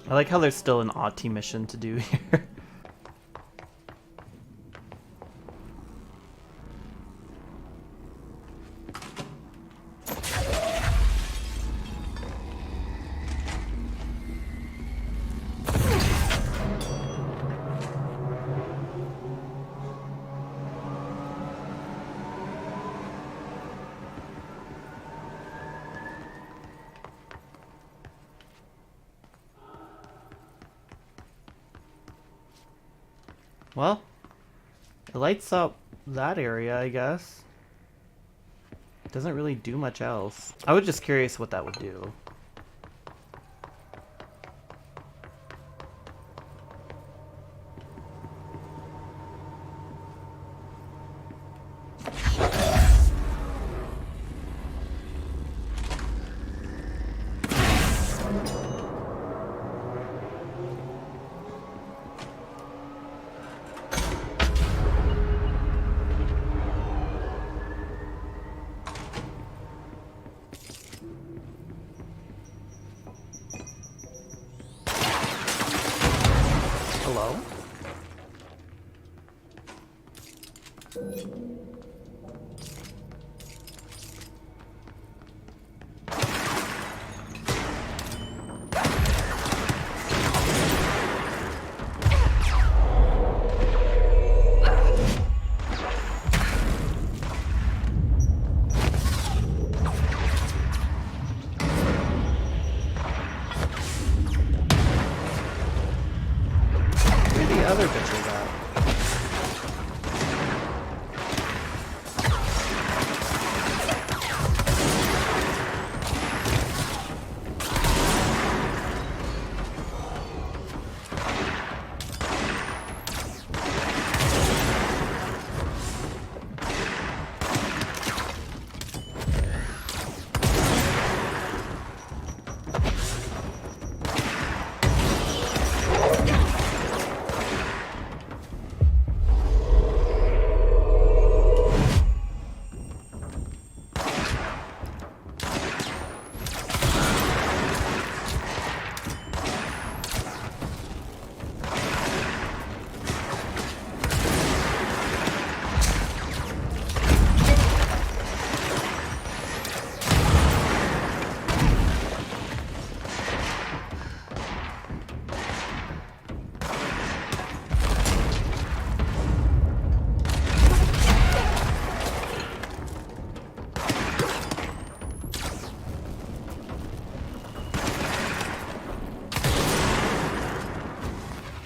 I like how there's still an Auti mission to do here. Well, it lights up that area, I guess. Doesn't really do much else. I was just curious what that would do. Hello? Where the other bitches at?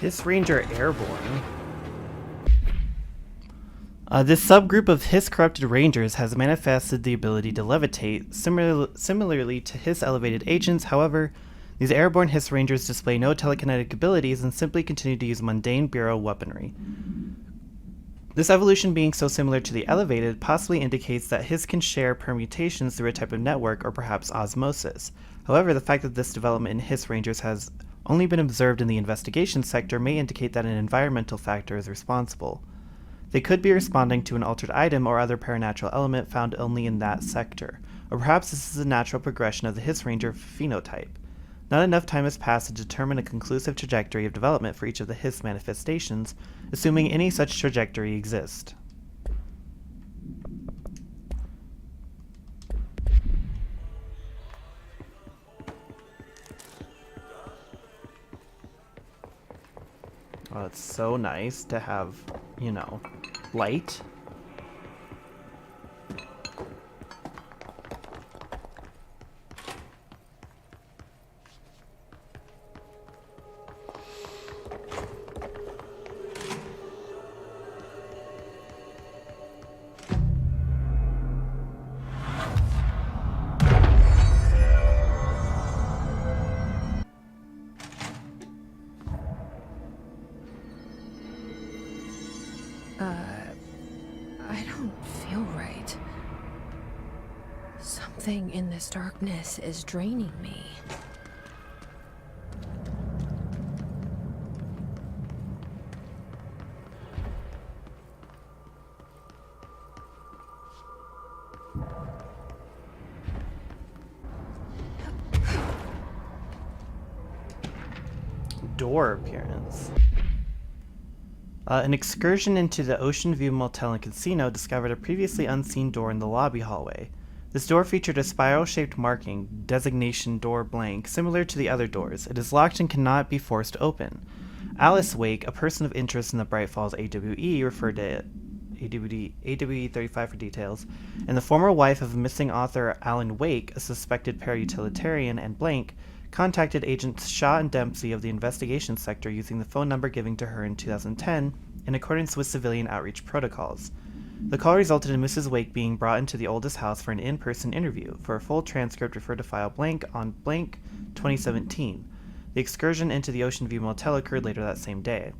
Hiss Ranger Airborne. This subgroup of Hiss-corrupted Rangers has manifested the ability to levitate, similarly to Hiss-elevated agents. However, these airborne Hiss Rangers display no telekinetic abilities and simply continue to use mundane Bureau weaponry. This evolution being so similar to the elevated possibly indicates that Hiss can share permutations through a type of network or perhaps osmosis. However, the fact that this development in Hiss Rangers has only been observed in the investigation sector may indicate that an environmental factor is responsible. They could be responding to an altered item or other paranatural element found only in that sector, or perhaps this is a natural progression of the Hiss Ranger phenotype. Not enough time has passed to determine a conclusive trajectory of development for each of the Hiss manifestations, assuming any such trajectory exists. Oh, it's so nice to have, you know, light. I don't feel right. Something in this darkness is draining me. door appearance. An excursion into the Ocean View Motel and Casino discovered a previously unseen door in the lobby hallway. This door featured a spiral-shaped marking, designation door blank, similar to the other doors. It is locked and cannot be forced open. Alice Wake, a person of interest in the Bright Falls AWE, referred to AWE 35 for details, and the former wife of missing author Alan Wake, a suspected para-utilitarian, and blank, contacted agents Shaw and Dempsey of the investigation sector using the phone number given to her in 2010 in accordance with civilian outreach protocols. The call resulted in Mrs. Wake being brought into the oldest house for an in-person interview. For a full transcript, refer to file blank on blank 2017. The excursion into the Ocean View Motel occurred later that same day.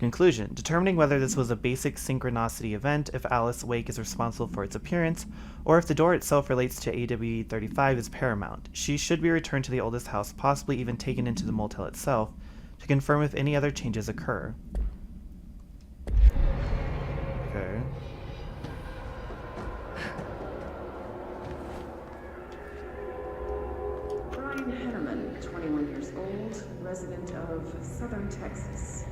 Conclusion. Determining whether this was a basic synchronicity event, if Alice Wake is responsible for its appearance, or if the door itself relates to AWE 35 is paramount. She should be returned to the oldest house, possibly even taken into the motel itself, to confirm if any other changes occur. Okay. Brian Henneman, 21 years old, resident of Southern Texas.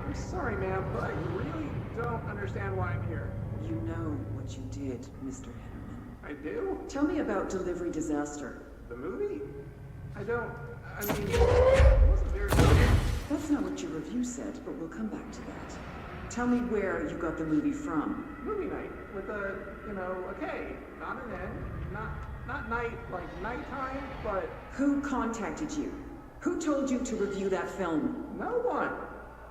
I'm sorry, ma'am, but I really don't understand why I'm here. You know what you did, Mr. Henneman. I do? Tell me about Delivery Disaster. The movie? I mean, it wasn't very good. That's not what your review said, but we'll come back to that. Tell me where you got the movie from. Movie night with a, a K, not an N, not night like nighttime, but Who contacted you? Who told you to review that film? no one.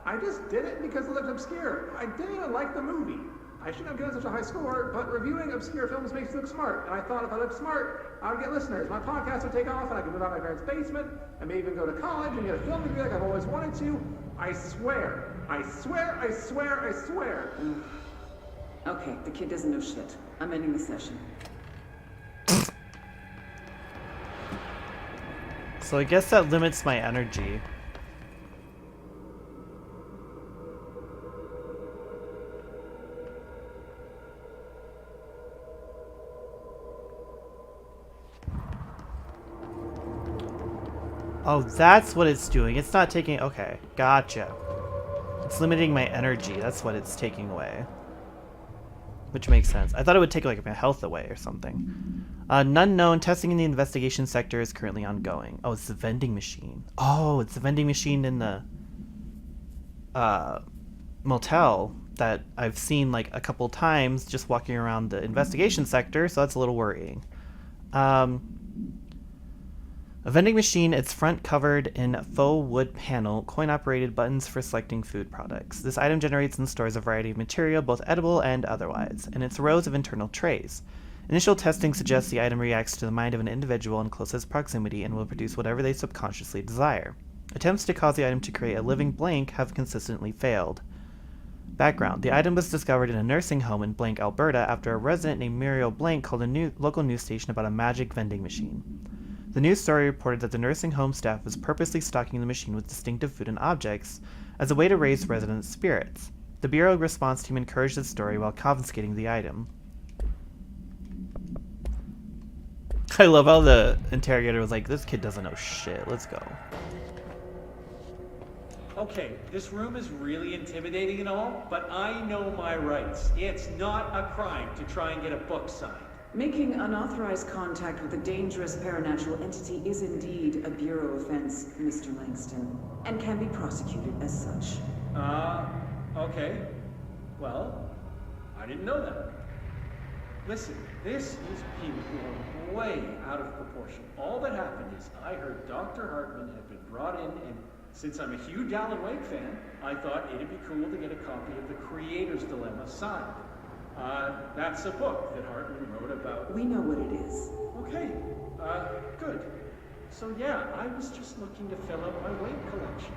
I just did it because it looked obscure. I didn't even like the movie. I shouldn't have given such a high score, but reviewing obscure films makes you look smart. And I thought if I looked smart, I would get listeners. My podcast would take off, and I could move out of my parents' basement, and maybe even go to college and get a film degree like I've always wanted to. I swear. I swear, I swear, I swear. Okay, the kid doesn't know shit. I'm ending the session. So I guess that limits my energy. Oh, that's what it's doing. It's not taking... Okay, gotcha. It's limiting my energy. That's what it's taking away. Which makes sense. I thought it would take like my health away or something. None known. Testing in the investigation sector is currently ongoing. Oh, it's the vending machine. Oh, it's the vending machine in the motel that I've seen like a couple times just walking around the investigation sector, so that's a little worrying. A vending machine, its front covered in faux wood panel, coin-operated buttons for selecting food products. This item generates and stores a variety of material, both edible and otherwise, and its rows of internal trays. Initial testing suggests the item reacts to the mind of an individual in closest proximity and will produce whatever they subconsciously desire. Attempts to cause the item to create a living blank have consistently failed. Background. The item was discovered in a nursing home in Blank, Alberta after a resident named Muriel Blank called a local news station about a magic vending machine. The news story reported that the nursing home staff was purposely stocking the machine with distinctive food and objects as a way to raise residents' spirits. The Bureau response team encouraged the story while confiscating the item. I love how the interrogator was like, this kid doesn't know shit, let's go. Okay, this room is really intimidating and all, but I know my rights. It's not a crime to try and get a book signed. Making unauthorized contact with a dangerous paranatural entity is indeed a Bureau offense, Mr. Langston, and can be prosecuted as such. Okay. Well, I didn't know that. Listen, this is being blown way out of proportion. All that happened is I heard Dr. Hartman had been brought in, and since I'm a huge Alan Wake fan, I thought it'd be cool to get a copy of The Creator's Dilemma signed. That's a book that Hartman wrote about. We know what it is. Okay, good. So yeah, I was just looking to fill out my Wake collection.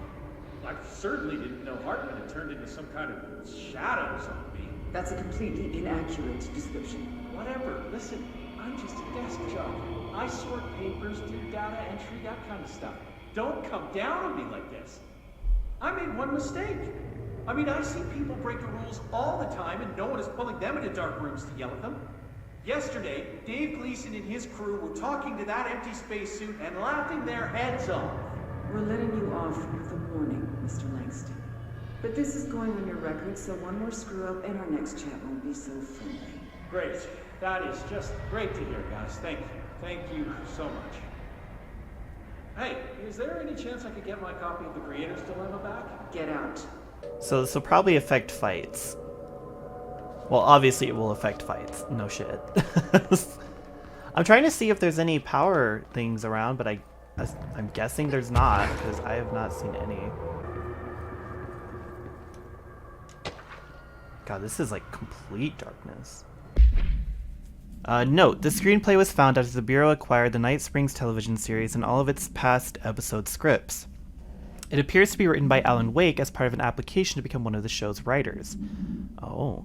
I certainly didn't know Hartman had turned into some kind of shadows on me. That's a completely inaccurate description. Whatever, listen, I'm just a desk jockey. I sort papers, do data entry, that kind of stuff. Don't come down on me like this. I made one mistake. I mean, I see people break the rules all the time and no one is pulling them into dark rooms to yell at them. Yesterday, Dave Gleason and his crew were talking to that empty spacesuit and laughing their heads off. We're letting you off with a warning, Mr. Langston. But this is going on your record, so one more screw-up and our next chat won't be so friendly. Great. That is just great to hear, guys. Thank you. Thank you so much. Hey, is there any chance I could get my copy of The Creator's Dilemma back? Get out. So this will probably affect fights. Well, obviously it will affect fights. No shit. I'm trying to see if there's any power things around, but I'm guessing there's not, because I have not seen any. God, this is like complete darkness. Note, the screenplay was found after the Bureau acquired the Night Springs television series and all of its past episode scripts. It appears to be written by Alan Wake as part of an application to become one of the show's writers. Oh.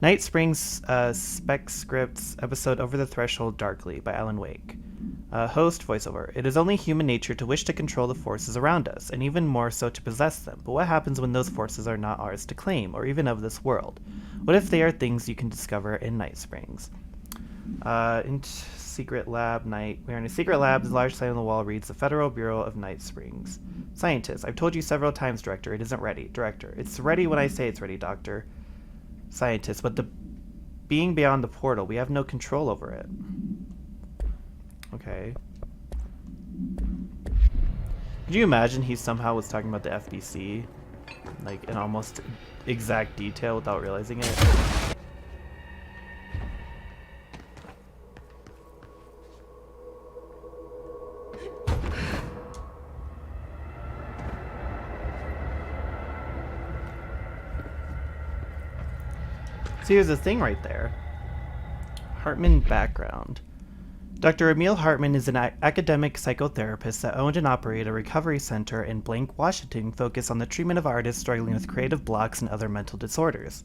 Night Springs spec scripts episode Over the Threshold Darkly by Alan Wake. Host voiceover. It is only human nature to wish to control the forces around us, and even more so to possess them. But what happens when those forces are not ours to claim, or even of this world? What if they are things you can discover in Night Springs? In secret lab night. We are in a secret lab. The large sign on the wall reads the Federal Bureau of Night Springs. Scientist. I've told you several times, Director. It isn't ready. Director. It's ready when I say it's ready, Doctor. Scientist. But the being beyond the portal, we have no control over it. Okay. Could you imagine he somehow was talking about the FBC? Like in almost exact detail without realizing it? See, there's a thing right there. Hartman background. Dr. Emil Hartman is an academic psychotherapist that owned and operated a recovery center in Blank, Washington, focused on the treatment of artists struggling with creative blocks and other mental disorders.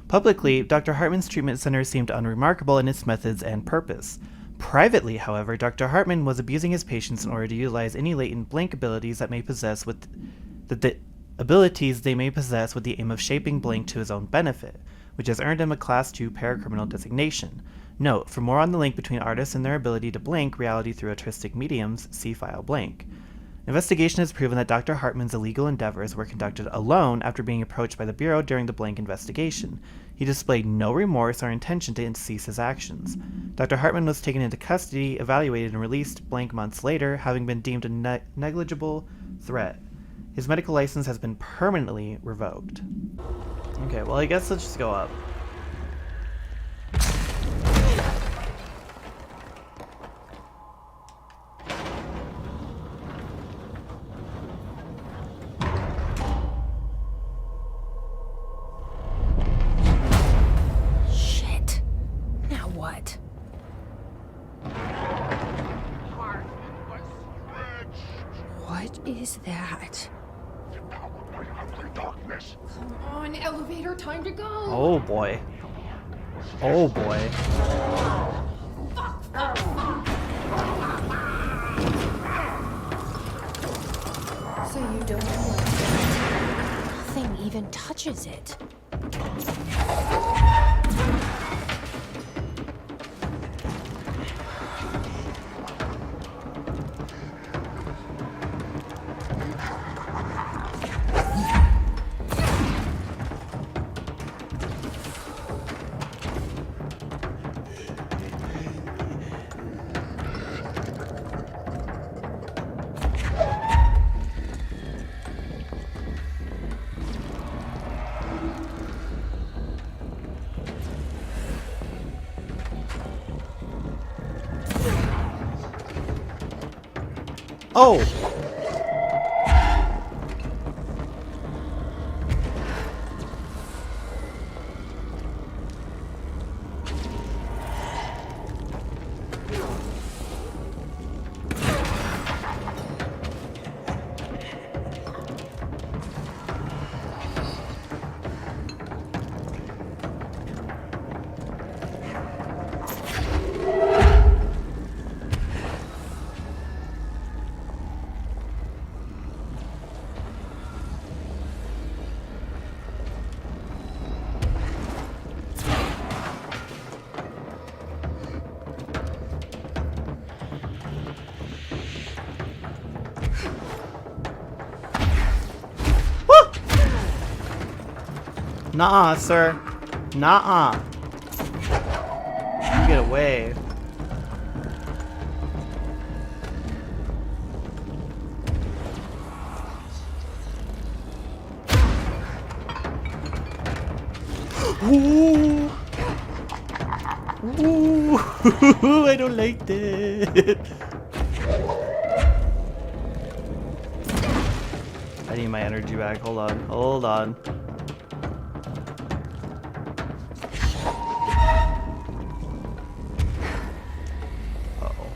Publicly, Dr. Hartman's treatment center seemed unremarkable in its methods and purpose. Privately, however, Dr. Hartman was abusing his patients in order to utilize any latent Blank abilities that may possess with the abilities they may possess with the aim of shaping Blank to his own benefit, which has earned him a Class 2 paracriminal designation. Note, for more on the link between artists and their ability to blink reality through artistic mediums, see file blank. Investigation has proven that Dr. Hartman's illegal endeavors were conducted alone after being approached by the Bureau during the blank investigation. He displayed no remorse or intention to cease his actions. Dr. Hartman was taken into custody, evaluated, and released blank months later, having been deemed a negligible threat. His medical license has been permanently revoked. Okay, well I guess let's just go up. Shit. Now what? What is that? Come on, elevator, time to go. Oh boy. Oh boy. So you don't like it? Nothing even touches it. Oh! Nuh-uh, sir. Nuh-uh. Get away. Ooh. Ooh. I don't like that. I need my energy back. Hold on. Hold on. Uh-oh.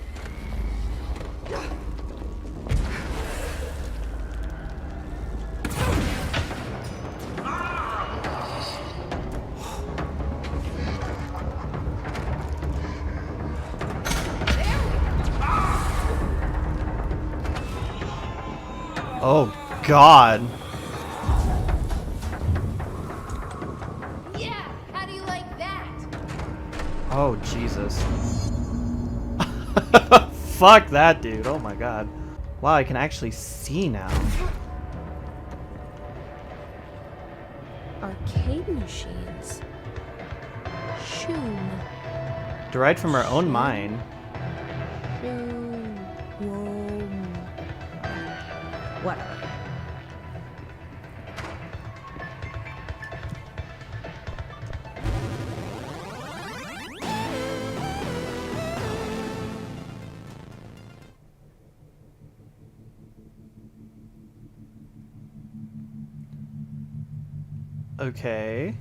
Oh, God. Yeah, how do you like that? Oh, Jesus. Fuck that, dude. Oh my God. Wow, I can actually see now. Arcade machines. Shoom. Derived from our own mind. Shoom. Whoa. Whatever. Okay.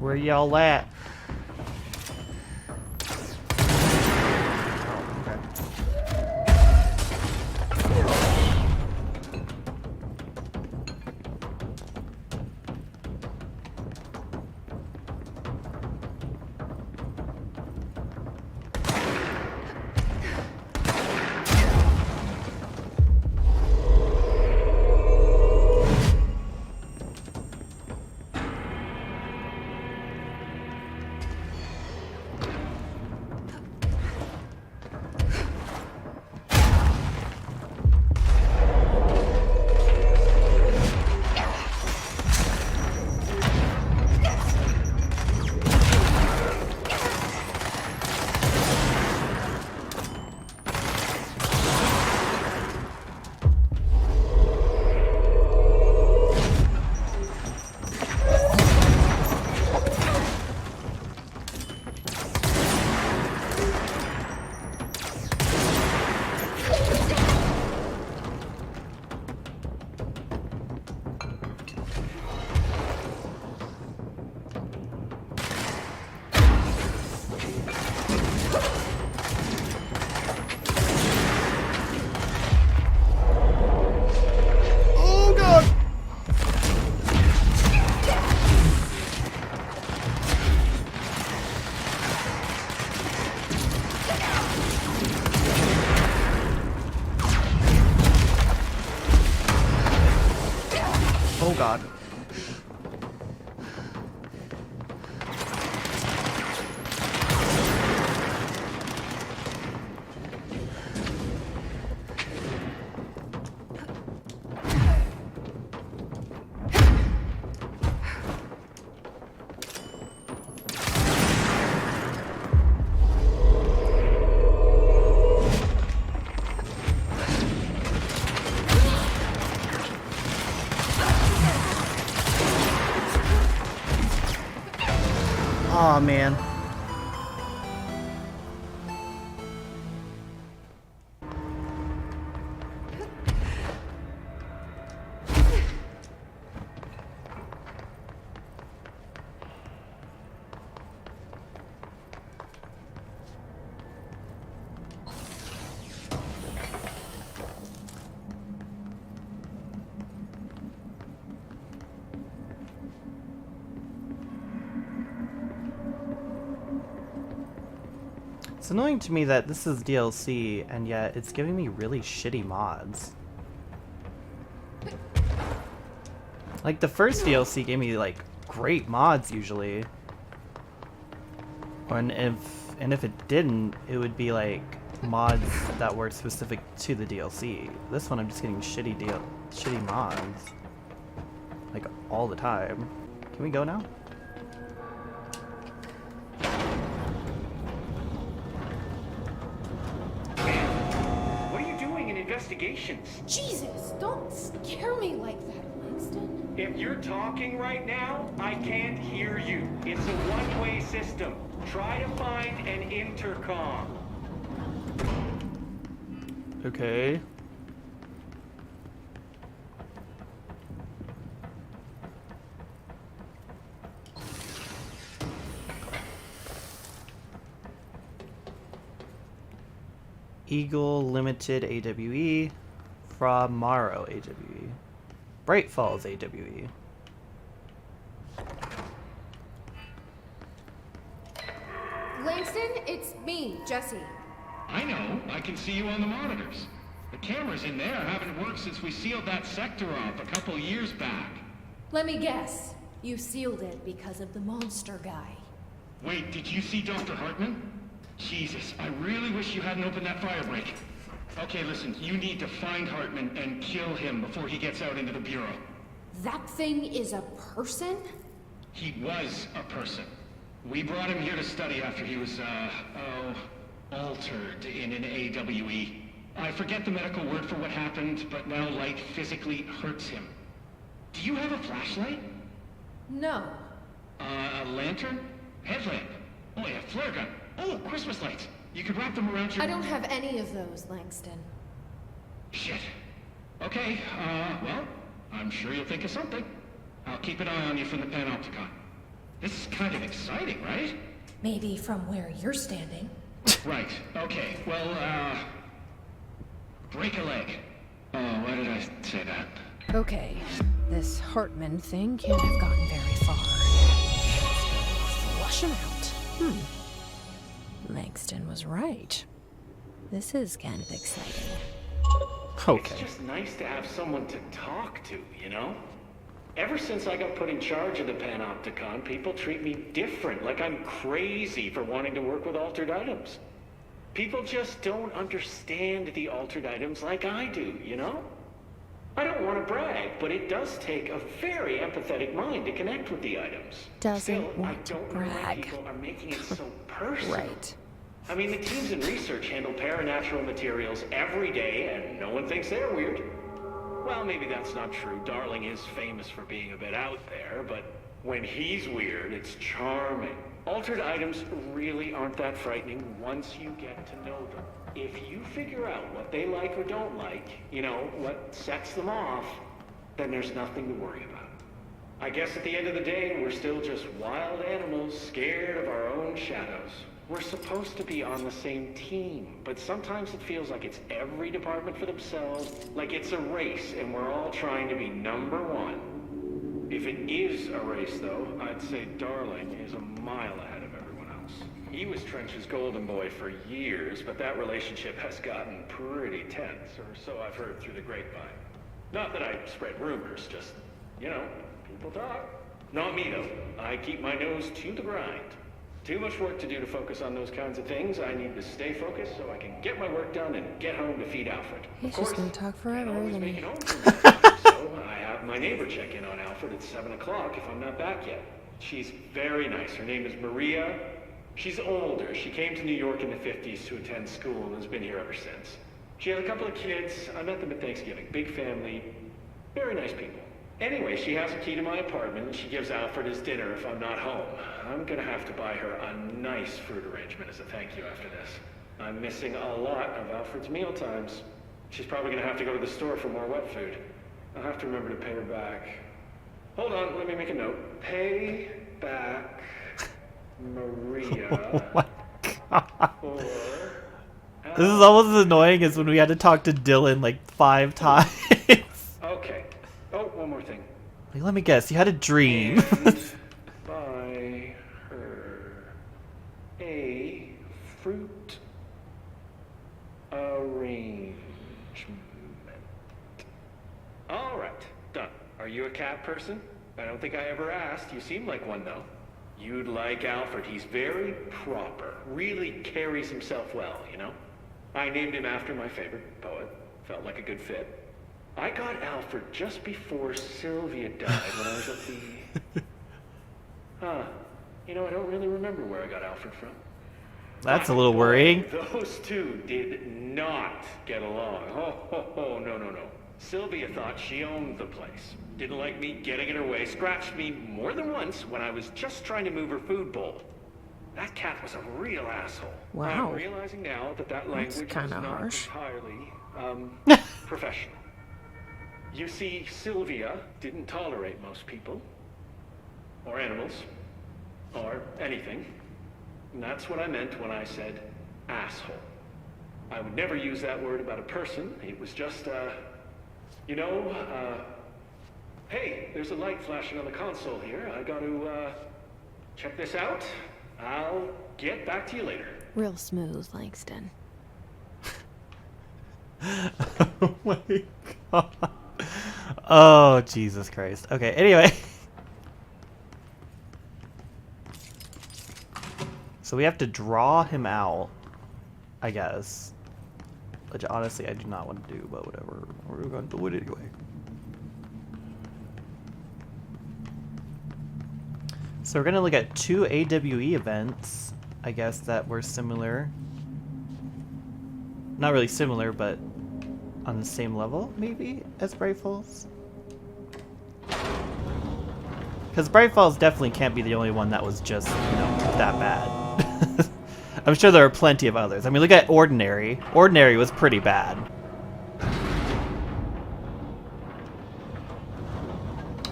Where y'all at? Oh, okay. god. Aw, man. It's annoying to me that this is DLC, and yet it's giving me really shitty mods. Like, the first DLC gave me, like, great mods, usually. And if it didn't, it would be, like, mods that were specific to the DLC. This one, I'm just getting shitty mods. Like, all the time. Can we go now? Investigations. Jesus, don't scare me like that, Langston. If you're talking right now, I can't hear you. It's a one-way system. Try to find an intercom. Okay. Eagle Limited AWE, Fra Maro AWE, Bright Falls AWE. Langston, it's me, Jesse. I know. I can see you on the monitors. The cameras in there haven't worked since we sealed that sector off a couple years back. Let me guess. You sealed it because of the monster guy. Wait, did you see Dr. Hartman? Jesus, I really wish you hadn't opened that fire break. Okay, listen, you need to find Hartman and kill him before he gets out into the Bureau. That thing is a person? He was a person. We brought him here to study after he was, altered in an AWE. I forget the medical word for what happened, but now light physically hurts him. Do you have a flashlight? No. A lantern? Headlamp? Oh yeah, flare gun. Oh, Christmas lights. You could wrap them around your... I don't have any of those, Langston. Shit. Okay, well, I'm sure you'll think of something. I'll keep an eye on you from the Panopticon. This is kind of exciting, right? Maybe from where you're standing. Right, okay. Well, break a leg. Oh, why did I say that? Okay, this Hartman thing can't have gotten very far. Flush him out. Langston was right. This is kind of exciting. Okay. It's just nice to have someone to talk to, you know? Ever since I got put in charge of the Panopticon, people treat me different, like I'm crazy for wanting to work with altered items. People just don't understand the altered items like I do, you know? I don't want to brag, but it does take a very empathetic mind to connect with the items. Doesn't Still, want to I don't know why brag. people are making it so personal. Right. I mean, the teams in research handle paranatural materials every day, and no one thinks they're weird. Well, maybe that's not true. Darling is famous for being a bit out there, but when he's weird, it's charming. Altered items really aren't that frightening once you get to know them. If you figure out what they like or don't like, you know, what sets them off, then there's nothing to worry about. I guess at the end of the day, we're still just wild animals scared of our own shadows. We're supposed to be on the same team, but sometimes it feels like it's every department for themselves, like it's a race and we're all trying to be number one. If it is a race, though, I'd say Darling is a mile ahead of everyone else. He was Trench's golden boy for years, but that relationship has gotten pretty tense, or so I've heard through the grapevine. Not that I spread rumors, just You know, people talk. Not me, though. I keep my nose to the grind. Too much work to do to focus on those kinds of things. I need to stay focused so I can get my work done and get home to feed Alfred. He's just gonna talk forever, isn't he? So I have my neighbor check in on Alfred at 7 o'clock if I'm not back yet. She's very nice. Her name is Maria. She's older. She came to New York in the 50s to attend school and has been here ever since. She has a couple of kids. I met them at Thanksgiving. Big family. Very nice people. Anyway, she has a key to my apartment and she gives Alfred his dinner if I'm not home. I'm gonna have to buy her a nice fruit arrangement as a thank you after this. I'm missing a lot of Alfred's meal times. She's probably gonna have to go to the store for more wet food. I'll have to remember to pay her back. Hold on, let me make a note. Pay back Maria. Oh my God. Or This is almost as annoying as when we had to talk to Dylan like 5 times. Okay. Oh, one more thing. Like, let me guess, you had a dream. And buy her a fruit arrangement. All right, done. Are you a cat person? I don't think I ever asked. You seem like one, though. You'd like Alfred. He's very proper. Really carries himself well, you know? I named him after my favorite poet. Felt like a good fit. I got Alfred just before Sylvia died when I was at the... Huh. You know, I don't really remember where I got Alfred from. That's a little worrying. Those two did not get along. Oh, no. Sylvia thought she owned the place. Didn't like me getting in her way. Scratched me more than once when I was just trying to move her food bowl. That cat was a real asshole. Wow. I'm realizing now that language is kinda not harsh. entirely, professional. You see, Sylvia didn't tolerate most people, or animals, or anything. And that's what I meant when I said asshole. I would never use that word about a person. It was just, hey, there's a light flashing on the console here. I got to, check this out. I'll get back to you later. Real smooth, Langston. Oh my God. Oh, Jesus Christ. Okay, anyway. So we have to draw him out, I guess. Which honestly I do not want to do, but whatever. We're going to do it anyway. So we're going to look at 2 AWE events, I guess, that were similar. Not really similar, but on the same level, maybe, as Bright Falls? Because Bright Falls definitely can't be the only one that was just, you know, that bad. I'm sure there are plenty of others. I mean, look at Ordinary. Ordinary was pretty bad.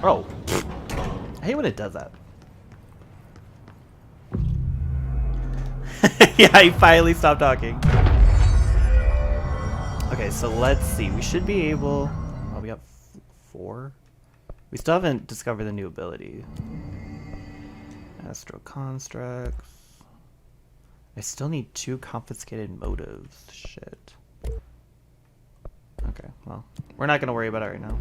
Oh. I hate when it does that. Yeah, he finally stopped talking. Okay, so let's see. We should be able... Oh, we got 4? We still haven't discovered the new ability. Astral Constructs. I still need 2 confiscated motives. Shit. Okay, well, we're not gonna worry about it right now.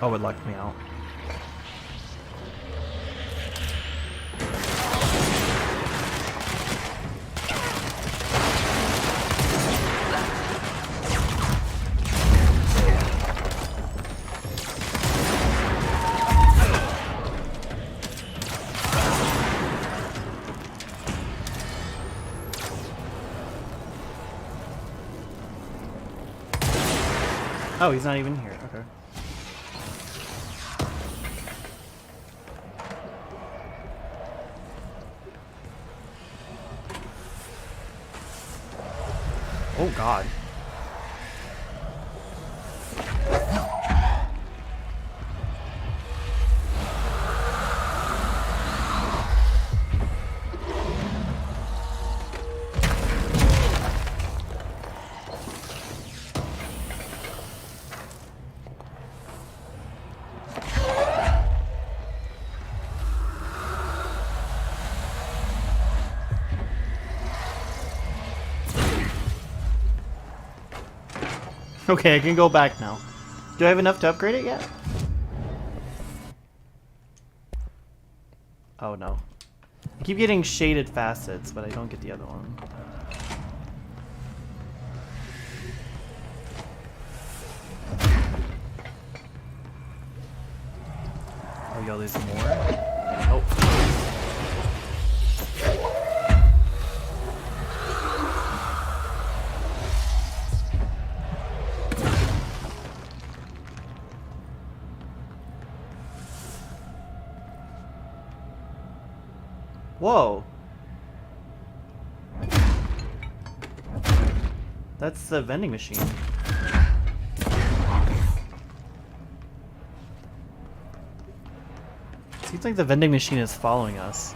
Oh, it locked me out. Oh, he's not even here. Okay. Oh God. Okay, I can go back now. Do I have enough to upgrade it yet? Oh no. I keep getting shaded facets, but I don't get the other one. Oh, yo, there's more? Oh. Whoa. That's the vending machine. Seems like the vending machine is following us.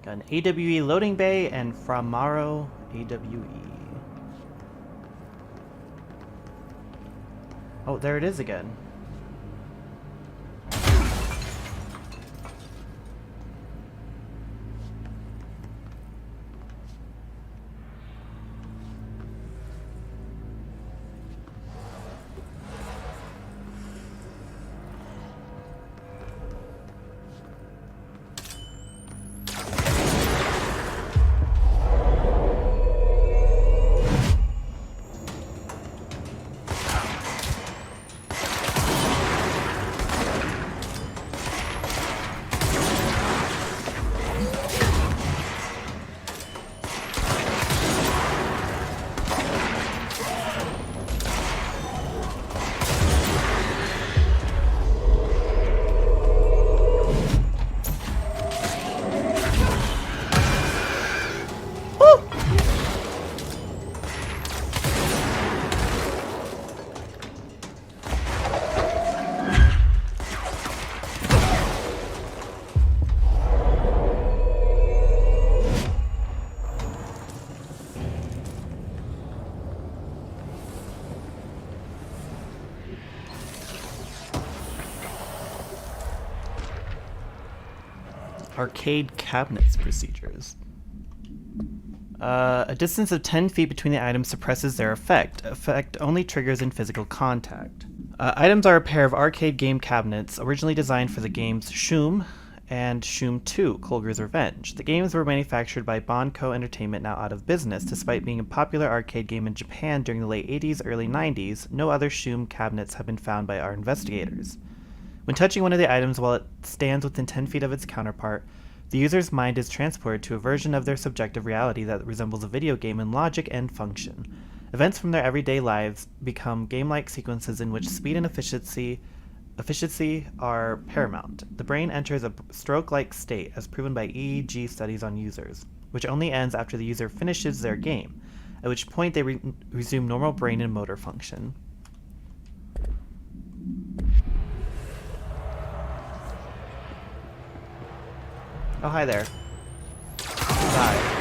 Got an AWE loading bay and Framaro AWE. Oh, there it is again. Arcade cabinets procedures. A distance of 10 feet between the items suppresses their effect. Effect only triggers in physical contact. Items are a pair of arcade game cabinets originally designed for the games Shoom and Shoom 2, Kolger's Revenge. The games were manufactured by Bonco Entertainment, now out of business. Despite being a popular arcade game in Japan during the late 80s, early 90s, no other Shoom cabinets have been found by our investigators. When touching one of the items while it stands within 10 feet of its counterpart, the user's mind is transported to a version of their subjective reality that resembles a video game in logic and function. Events from their everyday lives become game-like sequences in which speed and efficiency are paramount. The brain enters a stroke-like state, as proven by EEG studies on users, which only ends after the user finishes their game, at which point they resume normal brain and motor function. Oh, hi there. Die.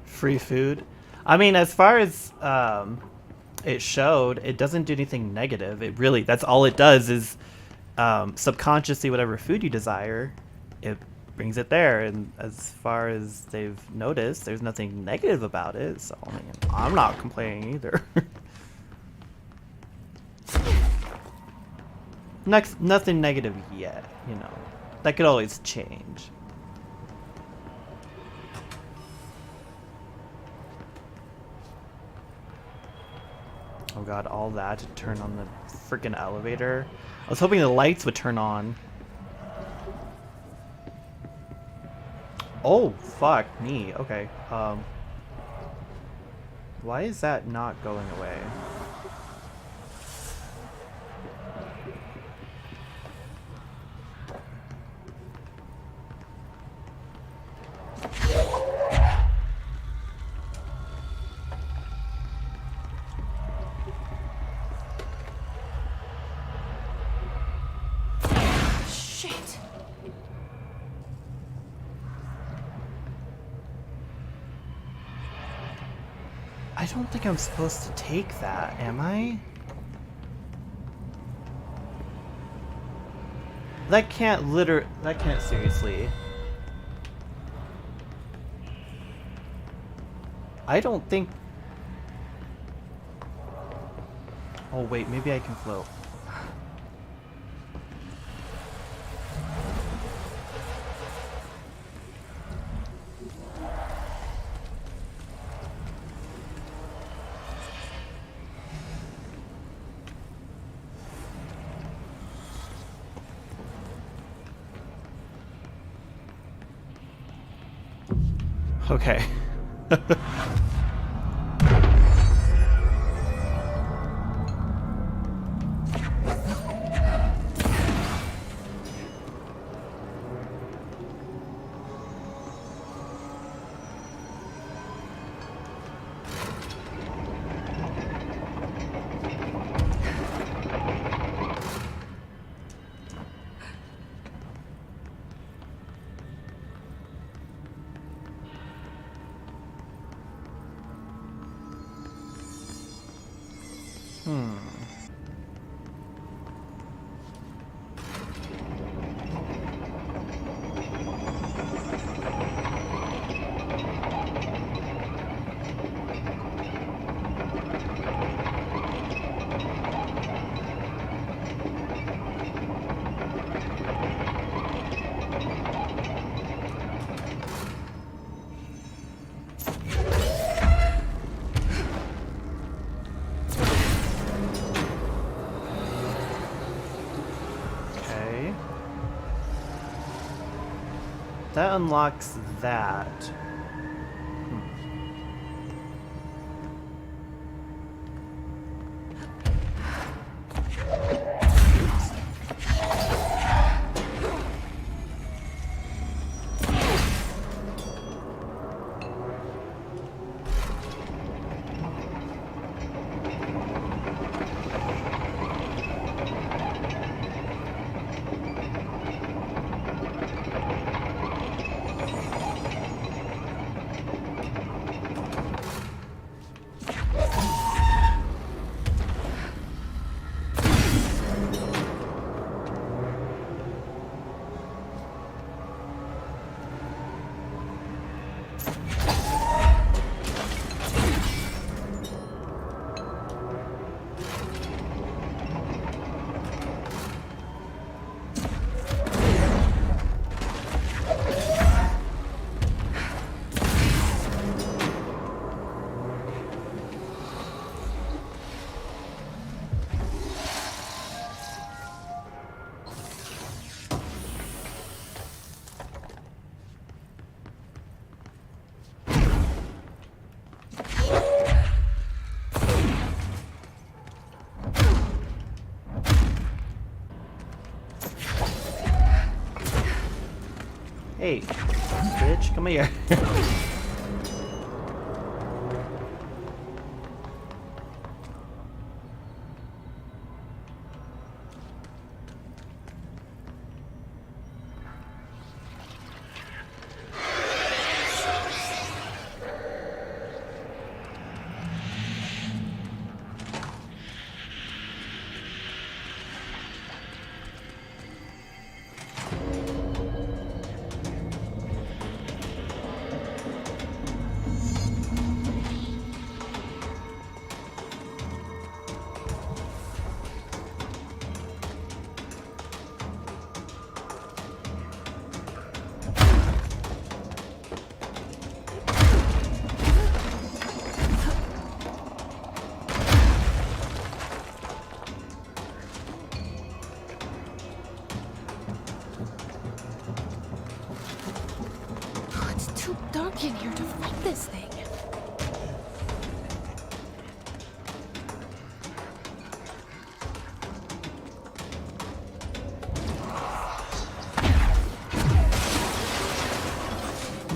Free food. I mean, as far as it showed, it doesn't do anything negative. It really, that's all it does is subconsciously whatever food you desire, it brings it there. And as far as they've noticed, there's nothing negative about it. So I mean, I'm not complaining either. Nothing negative yet, you know. That could always change. Oh god, all that to turn on the freaking elevator. I was hoping the lights would turn on. Oh, fuck me. Okay. Why is that not going away? Shit. I don't think I'm supposed to take that, am I? That can't seriously. I don't think... Oh wait, maybe I can float. Okay. Okay. That unlocks that. Hey, bitch, come here. too dark in here to fight this thing.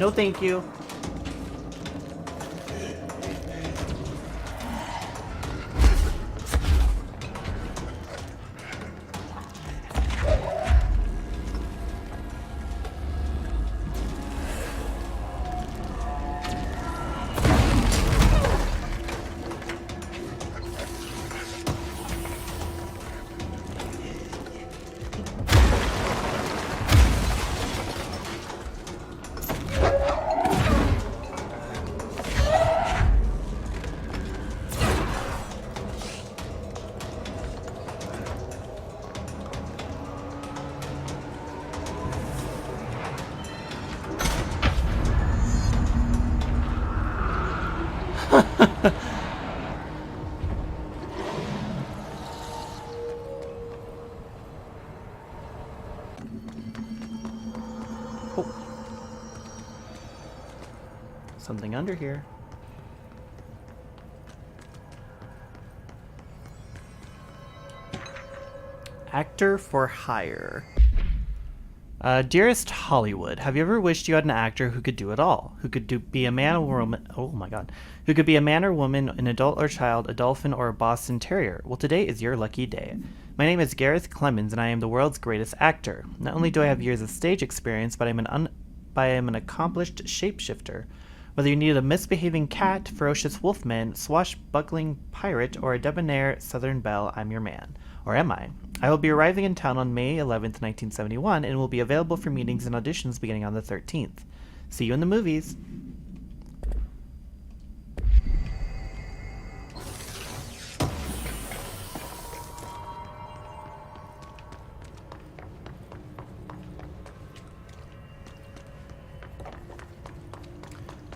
No, thank you. Oh. Something under here. Actor for hire. Dearest Hollywood, have you ever wished you had an actor who could do it all? Who could be a man or woman? Oh my god. Who could be a man or woman, an adult or child, a dolphin or a Boston Terrier? Well, today is your lucky day. My name is Gareth Clemens, and I am the world's greatest actor. Not only do I have years of stage experience, but I am an accomplished shapeshifter. Whether you need a misbehaving cat, ferocious wolfman, swashbuckling pirate, or a debonair southern belle, I'm your man. Or am I? I will be arriving in town on May 11th, 1971, and will be available for meetings and auditions beginning on the 13th. See you in the movies.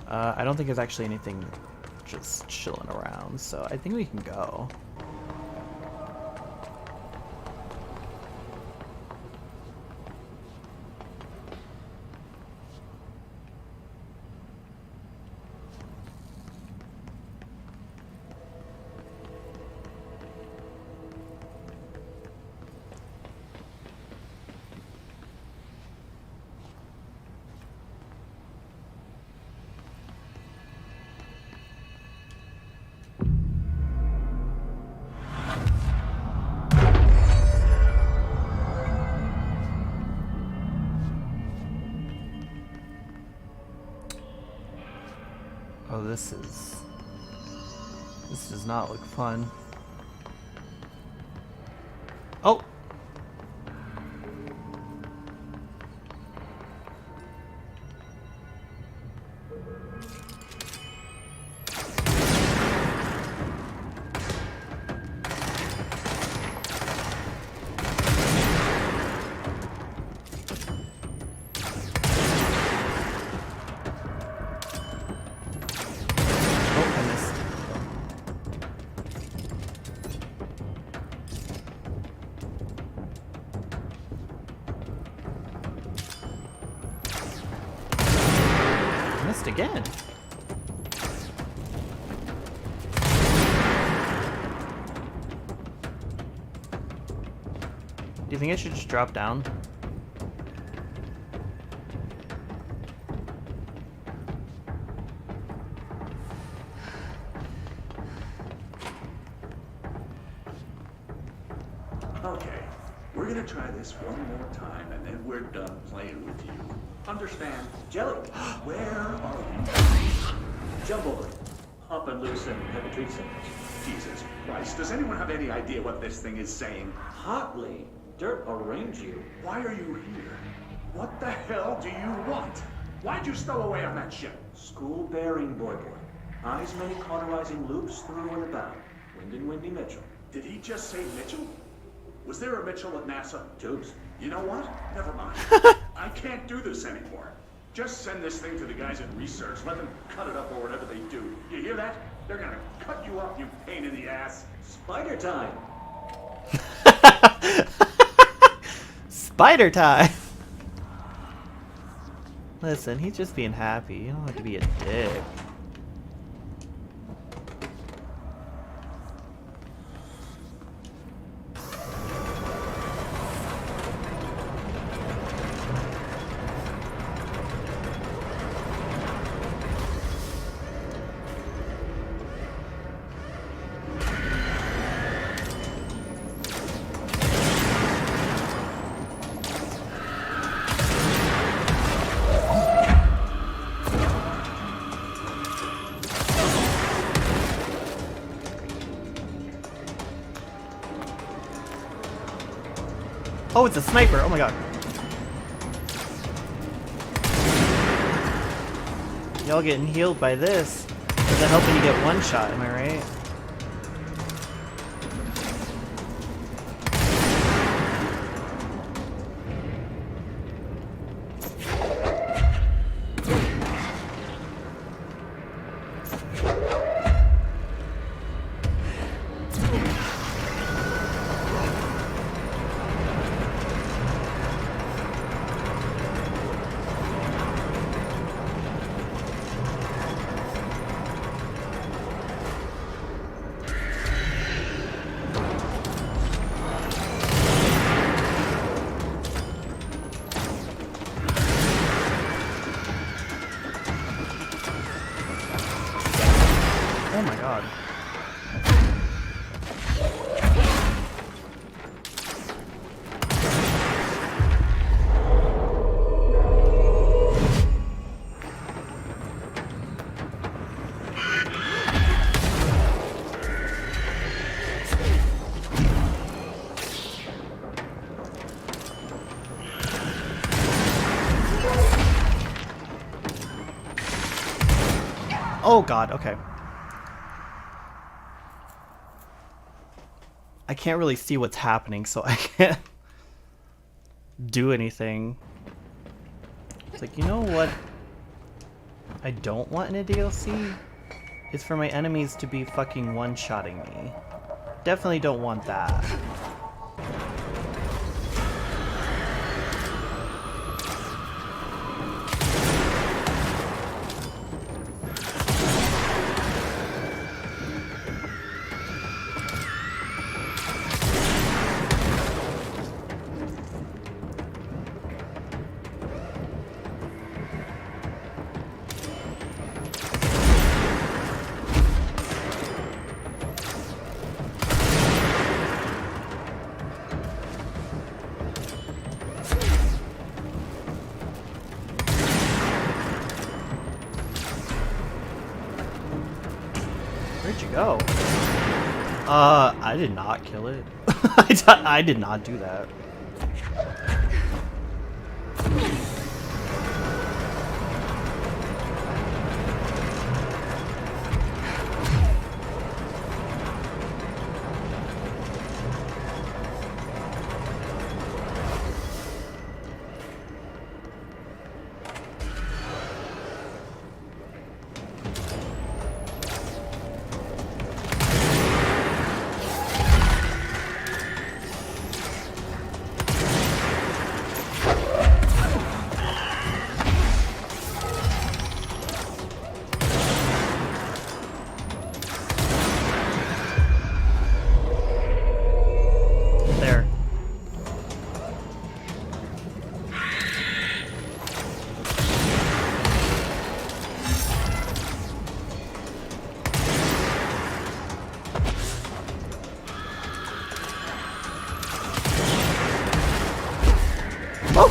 I don't think there's actually anything just chilling around, so I think we can go. Oh, this does not look fun. Oh! Again. Do you think I should just drop down? Okay, we're gonna try this one more time and then we're done playing with you. Understand? Jelly, where are we? Jumblefoot. Up and loose and heavy treat sandwich. Jesus Christ, does anyone have any idea what this thing is saying? Hotly. Dirt arrange you. Why are you here? What the hell do you want? Why'd you stow away on that ship? School bearing boy. Eyes many cauterizing loops through and about. Wind and Windy Mitchell. Did he just say Mitchell? Was there a Mitchell at NASA? Tubes. You know what? Never mind. I can't do this anymore. Just send this thing to the guys at research. Let them cut it up or whatever they do. You hear that? They're gonna cut you up, you pain in the ass. Spider time. Spider time. Listen, he's just being happy. You don't have to be a dick. Oh, it's a sniper! Oh my god. Y'all getting healed by this. Is it helping you get one shot, am I right? Oh my god. Oh god, okay. I can't really see what's happening, so I can't do anything. It's like, you know what I don't want in a DLC? Is for my enemies to be fucking one-shotting me. Definitely don't want that. Where'd you go? I did not kill it. I did not do that. There. Oh!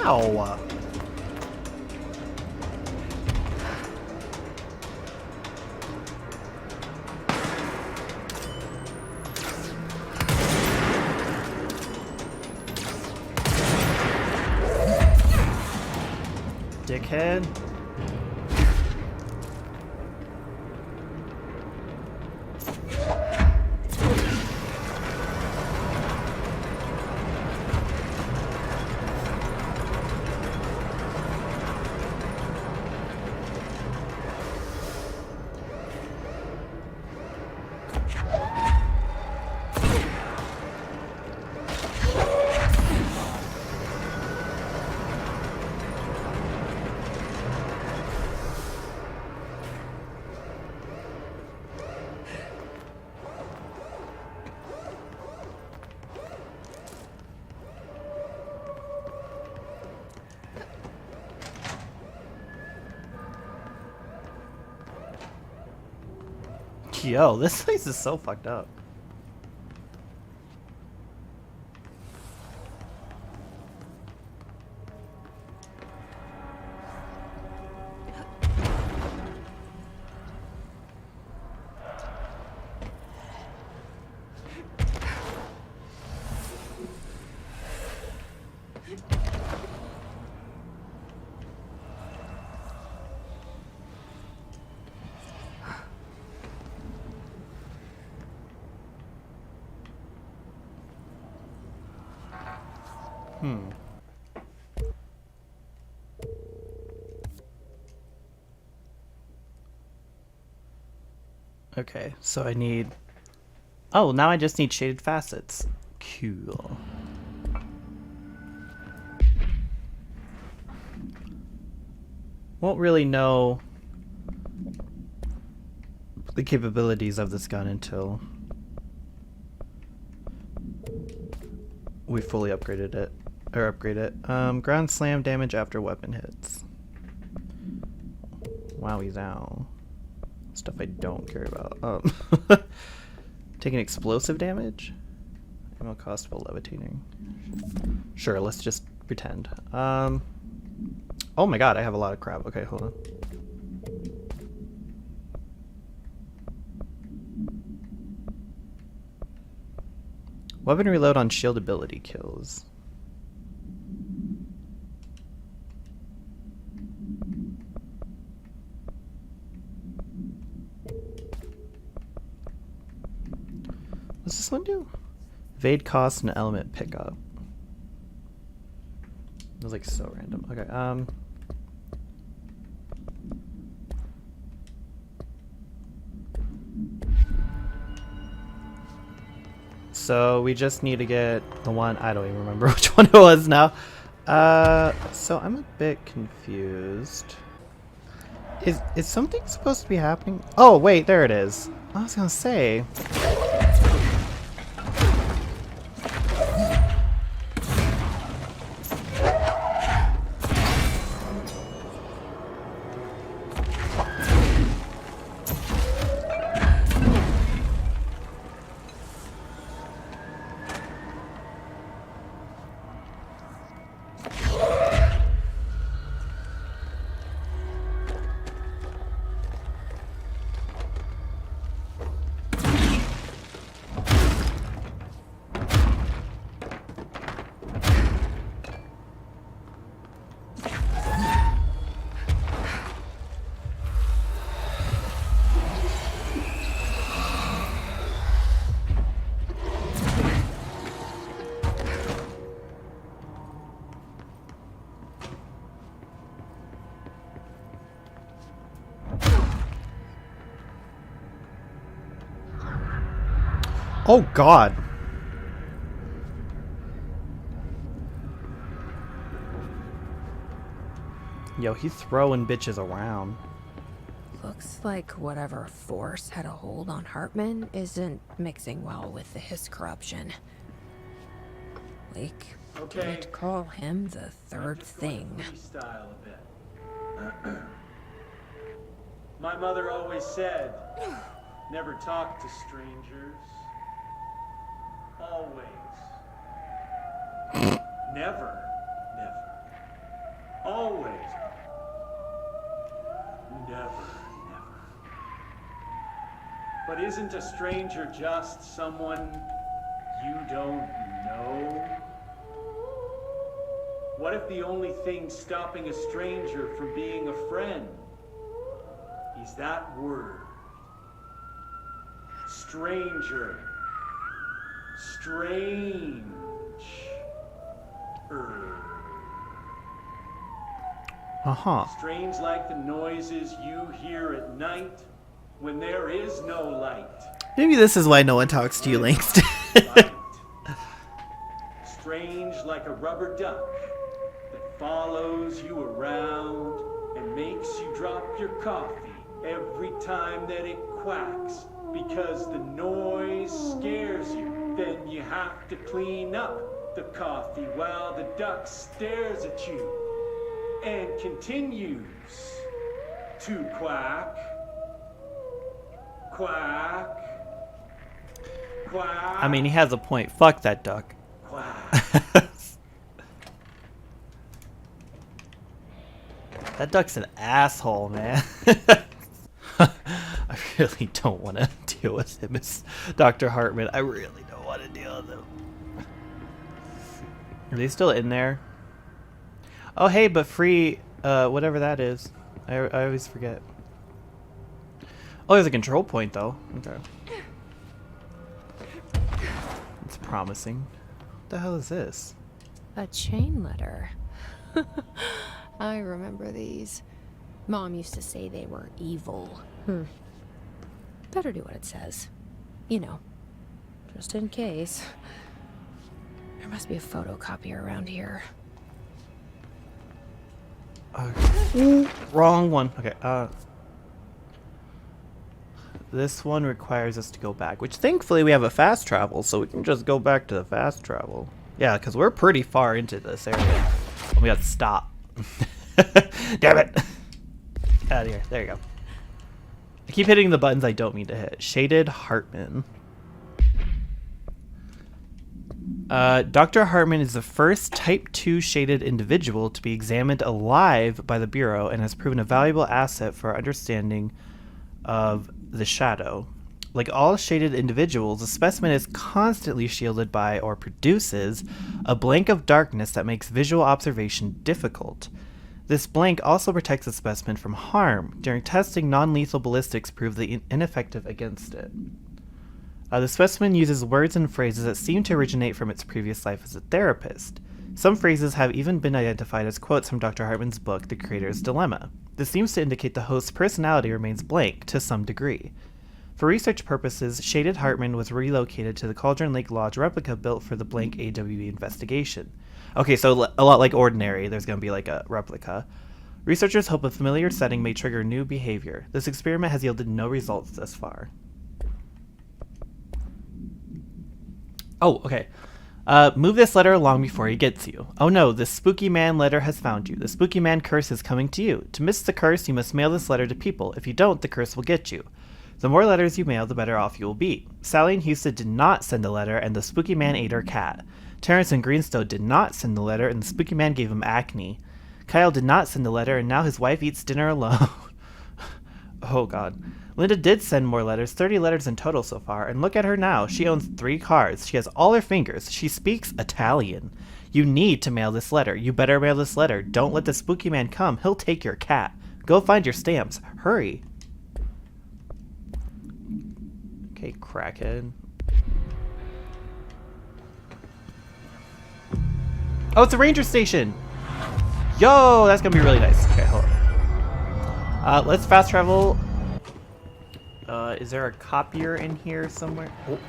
Ow! Dickhead. Yo, this place is so fucked up. Okay, so I need... Oh, now I just need shaded facets. Cool. Won't really know the capabilities of this gun until we fully upgraded it. Or upgrade it. Ground slam damage after weapon hits. Wowie zow. Stuff I don't care about. Taking explosive damage? Ammo cost while levitating. Sure, let's just pretend. Oh my god, I have a lot of crap. Okay, hold on. Weapon reload on shield ability kills. What's this one do? Evade cost and element pickup. It was like so random. Okay, so we just need to get the one, I don't even remember which one it was now. So I'm a bit confused. Is something supposed to be happening? Oh wait, there it is. I was gonna say. Oh god. Yo, he's throwing bitches around. Looks like whatever force had a hold on Hartman isn't mixing well with the his corruption. Like, Okay. I'd call him the third thing. Freestyle a bit. My mother always said, never talk to strangers. Always. Never. Never. Always. Never. Never. But isn't a stranger just someone you don't know? What if the only thing stopping a stranger from being a friend is that word? Stranger. Strange. Uh-huh. Strange like the noises you hear at night when there is no light. Maybe this is why no one talks to you, Langston. Light. Strange like a rubber duck that follows you around and makes you drop your coffee every time that it quacks because the noise scares you. Then you have to clean up the coffee while the duck stares at you and continues to quack. Quack. Quack. I mean, he has a point. Fuck that duck. Quack. That duck's an asshole, man. I really don't want to deal with him as Dr. Hartman. I really don't want to deal with him. Are they still in there? Oh, hey, but free, whatever that is. I always forget. Oh, there's a control point, though. Okay. It's promising. What the hell is this? A chain letter. I remember these. Mom used to say they were evil. Better do what it says. You know, just in case. There must be a photocopier around here. Wrong one. Okay, this one requires us to go back, which thankfully we have a fast travel, so we can just go back to the fast travel. Yeah, because we're pretty far into this area. Oh, we got to stop. Damn it! Out of here. There you go. I keep hitting the buttons I don't mean to hit. Shaded Hartman. Dr. Hartman is the first Type 2 shaded individual to be examined alive by the Bureau and has proven a valuable asset for our understanding of the shadow. Like all shaded individuals, the specimen is constantly shielded by or produces a blank of darkness that makes visual observation difficult. This blank also protects the specimen from harm. During testing, non-lethal ballistics proved ineffective against it. The specimen uses words and phrases that seem to originate from its previous life as a therapist. Some phrases have even been identified as quotes from Dr. Hartman's book, The Creator's Dilemma. This seems to indicate the host's personality remains blank to some degree. For research purposes, Shaded Hartman was relocated to the Cauldron Lake Lodge replica built for the blank AWE investigation. Okay, so a lot like Ordinary, there's going to be like a replica. Researchers hope a familiar setting may trigger new behavior. This experiment has yielded no results thus far. Oh, okay. Move this letter along before he gets you. Oh no, the Spooky Man letter has found you. The Spooky Man curse is coming to you. To miss the curse, you must mail this letter to people. If you don't, the curse will get you. The more letters you mail, the better off you will be. Sally and Houston did not send a letter, and the Spooky Man ate her cat. Terrence and Greenstone did not send the letter, and the Spooky Man gave him acne. Kyle did not send the letter, and now his wife eats dinner alone. Oh god. Linda did send more letters, 30 letters in total so far, and look at her now. She owns 3 cars. She has all her fingers. She speaks Italian. You need to mail this letter. You better mail this letter. Don't let the Spooky Man come. He'll take your cat. Go find your stamps. Hurry. Okay, crackhead. Oh, it's a ranger station! Yo, that's gonna be really nice. Okay, hold on. Let's fast travel. Is there a copier in here somewhere? Oh.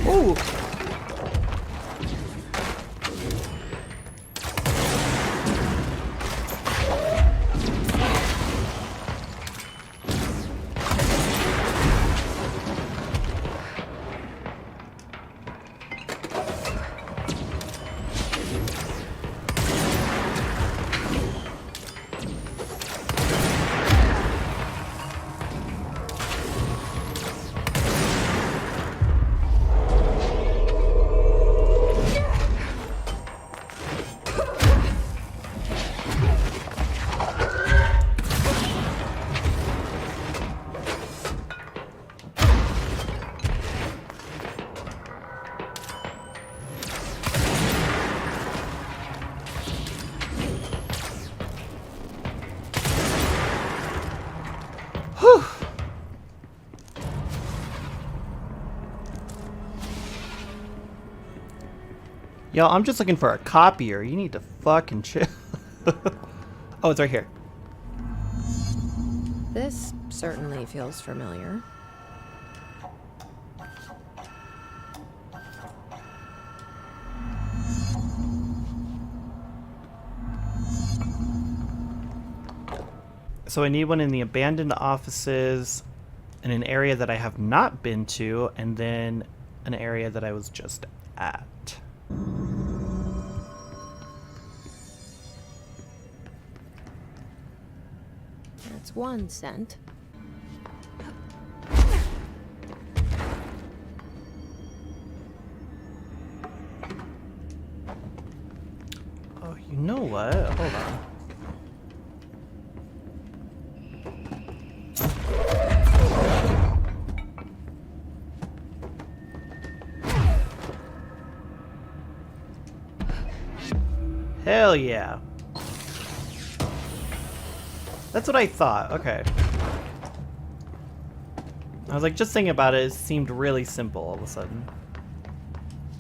Ooh. Yo, I'm just looking for a copier. You need to fucking chill. Oh, it's right here. This certainly feels familiar. So I need one in the abandoned offices. in an area that I have not been to, and then an area that I was just at. That's 1 cent. Oh, you know what? Hold on. Hell yeah. That's what I thought. Okay. I was like, just thinking about it, it seemed really simple all of a sudden.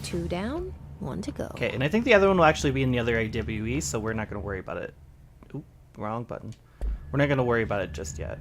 2 down, 1 to go. Okay, and I think the other one will actually be in the other AWE, so we're not going to worry about it. Oop, wrong button. We're not going to worry about it just yet.